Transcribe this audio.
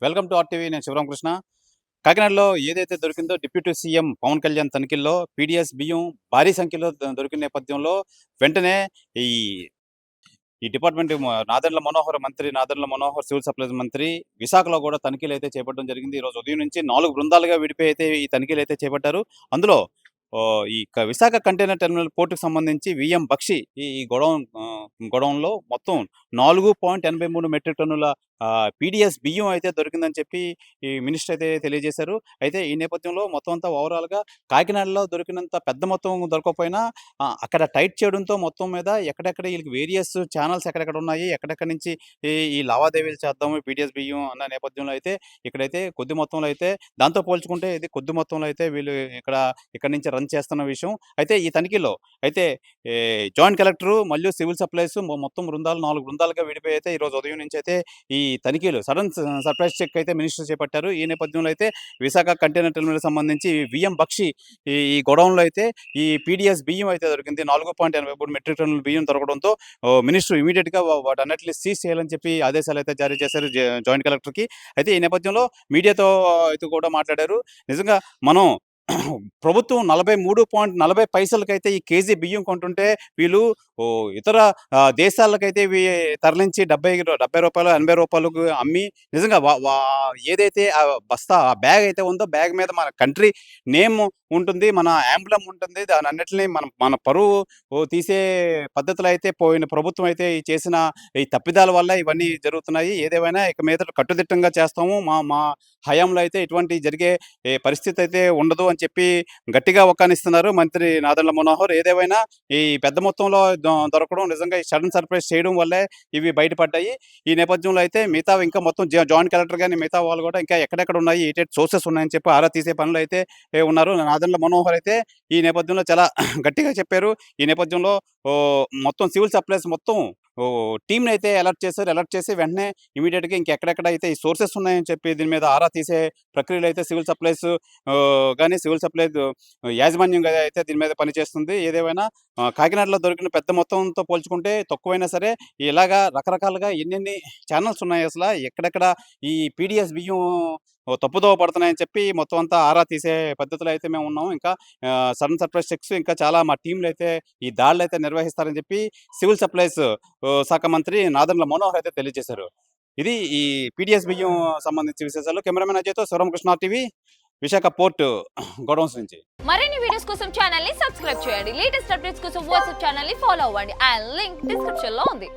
Welcome to RTV. నేను శివరామకృష్ణ. కాకినాడలో ఏదైతే దొరికిందో డిప్యూటీ సీఎం పవన్ కళ్యాణ్ తనిఖీల్లో పీడీఎస్ బియ్యం భారీ సంఖ్యలో దొరికిన నేపథ్యంలో వెంటనే ఈ ఈ department Nadendla Manohar civil supplies మంత్రి విశాఖలో కూడా తనిఖీలు అయితే చేపట్టడం జరిగింది. ఈరోజు ఉదయం నుంచి 4 బృందాలుగా విడిపోయి అయితే ఈ తనిఖీలు అయితే చేపట్టారు. అందులో విశాఖ కంటైనర్ టెర్మినల్ పోర్టుకు సంబంధించి విఎం బక్షి ఈ గొడౌన్లో మొత్తం 4.83 మెట్రిక్ టన్నుల పీడీఎస్ బియ్యం అయితే దొరికిందని చెప్పి ఈ మినిస్టర్ అయితే తెలియజేశారు. అయితే ఈ నేపథ్యంలో మొత్తం అంతా ఓవరాల్గా కాకినాడలో దొరికినంత పెద్ద మొత్తం దొరకకపోయినా అక్కడ టైట్ చేయడంతో మొత్తం మీద ఎక్కడెక్కడ వీళ్ళకి వేరియస్ ఛానల్స్ ఎక్కడెక్కడ ఉన్నాయి, ఎక్కడెక్కడి నుంచి ఈ లావాదేవీలు చేద్దాము పీడీఎస్ బియ్యం అన్న నేపథ్యంలో అయితే ఇక్కడైతే కొద్ది మొత్తంలో అయితే దాంతో పోల్చుకుంటే ఇది కొద్ది మొత్తంలో అయితే వీళ్ళు ఇక్కడ నుంచి రన్ చేస్తున్న విషయం. అయితే ఈ తనిఖీలో అయితే జాయింట్ కలెక్టరు మరియు సివిల్ సప్లైస్ మొత్తం 4 బృందాలుగా విడిపోయి అయితే ఈరోజు ఉదయం నుంచి అయితే ఈ తనిఖీలు సడన్ సర్ప్రైజ్ చెక్ అయితే మినిస్టర్ చేపట్టారు. ఈ నేపథ్యంలో అయితే విశాఖ కంటైనర్ టెర్మినల్ సంబంధించి విఎం బక్షి ఈ గొడౌన్లో అయితే ఈ పీడీఎస్ బియ్యం అయితే దొరికింది. 4.83 మెట్రిక్ టన్నుల బియ్యం దొరకడంతో మినిస్టర్ ఇమీడియట్గా వాటన్నిటిని సీజ్ చేయాలని చెప్పి ఆదేశాలు అయితే జారీ చేశారు జాయింట్ కలెక్టర్కి. అయితే ఈ నేపథ్యంలో మీడియాతో అయితే కూడా మాట్లాడారు. నిజంగా మనం ప్రభుత్వం 43.40 పైసలకైతే ఈ కేజీ బియ్యం కొంటుంటే వీళ్ళు ఇతర దేశాలకైతే ఇవి తరలించి 70 రూపాయలు 80 రూపాయలకు అమ్మి నిజంగా ఏదైతే ఆ బస్తా ఆ బ్యాగ్ అయితే ఉందో బ్యాగ్ మీద మన కంట్రీ నేమ్ ఉంటుంది, మన యాంబ్లమ్ ఉంటుంది. దాని అన్నిటిని మన పరువు తీసే పద్ధతులు అయితే పోయిన ప్రభుత్వం అయితే చేసిన ఈ తప్పిదాల వల్ల ఇవన్నీ జరుగుతున్నాయి. ఏదేమైనా ఇక మీద కట్టుదిట్టంగా చేస్తాము, మా హయాంలో అయితే ఇటువంటి జరిగే పరిస్థితి అయితే ఉండదు అని చెప్పి గట్టిగా ఒక్కానిస్తున్నారు మంత్రి నాదెండ్ల మనోహర్. ఏదేమైనా ఈ పెద్ద మొత్తంలో దొరకడం నిజంగా ఈ సడన్ సర్ప్రైజ్ చేయడం వల్లే ఇవి బయటపడ్డాయి. ఈ నేపథ్యంలో అయితే మిగతా ఇంకా మొత్తం జాయింట్ కలెక్టర్ కానీ మిగతా వాళ్ళు కూడా ఇంకా ఎక్కడెక్కడ ఉన్నాయి, ఏటేట్ సోర్సెస్ ఉన్నాయని చెప్పి ఆరా తీసే పనులు అయితే ఉన్నారు. నాదెండ్ల మనోహర్ అయితే ఈ నేపథ్యంలో చాలా గట్టిగా చెప్పారు. ఈ నేపథ్యంలో మొత్తం సివిల్ సప్లైస్ మొత్తం టీంని అయితే అలర్ట్ చేశారు. అలర్ట్ చేసి వెంటనే ఇమీడియట్గా ఇంకెక్కడెక్కడ అయితే ఈ సోర్సెస్ ఉన్నాయని చెప్పి దీని మీద ఆరా తీసే ప్రక్రియలో అయితే సివిల్ సప్లైస్ కానీ సివిల్ సప్లైస్ యాజమాన్యం అయితే దీని మీద పనిచేస్తుంది. ఏదేమైనా కాకినాడలో దొరికిన పెద్ద మొత్తంతో పోల్చుకుంటే తక్కువైనా సరే ఇలాగా రకరకాలుగా ఎన్నెన్ని ఛానల్స్ ఉన్నాయి, అసలు ఎక్కడెక్కడ ఈ పీడీఎస్ బియ్యం తప్పుదోవ పడుతున్నాయని చెప్పి మొత్తం అంతా ఆరా తీసే పద్ధతిలో అయితే మేము ఉన్నాము. ఇంకా సడన్ సర్ప్రైజ్ చెక్స్ ఇంకా చాలా మా టీంలు అయితే ఈ దాడులు అయితే నిర్వహిస్తారని చెప్పి సివిల్ సప్లైస్ శాఖ మంత్రి నాదెండ్ల మనోహర్ అయితే తెలియజేశారు. ఇది ఈ పీడీఎస్ బియ్యం సంబంధించి విశేషాలు. కెమెరామెన్ అజయ్తో Sivaramakrishna TV, Visakha port godowns నుంచి. మరిన్ని వీడియోస్ కోసం ఛానల్ ని సబ్స్క్రైబ్ చేయండి. లేటెస్ట్ అప్డేట్స్ కోసం వాట్సాప్ ఛానల్ ని ఫాలో అవ్వండి. అండ్ లింక్ డిస్క్రిప్షన్ లో ఉంది.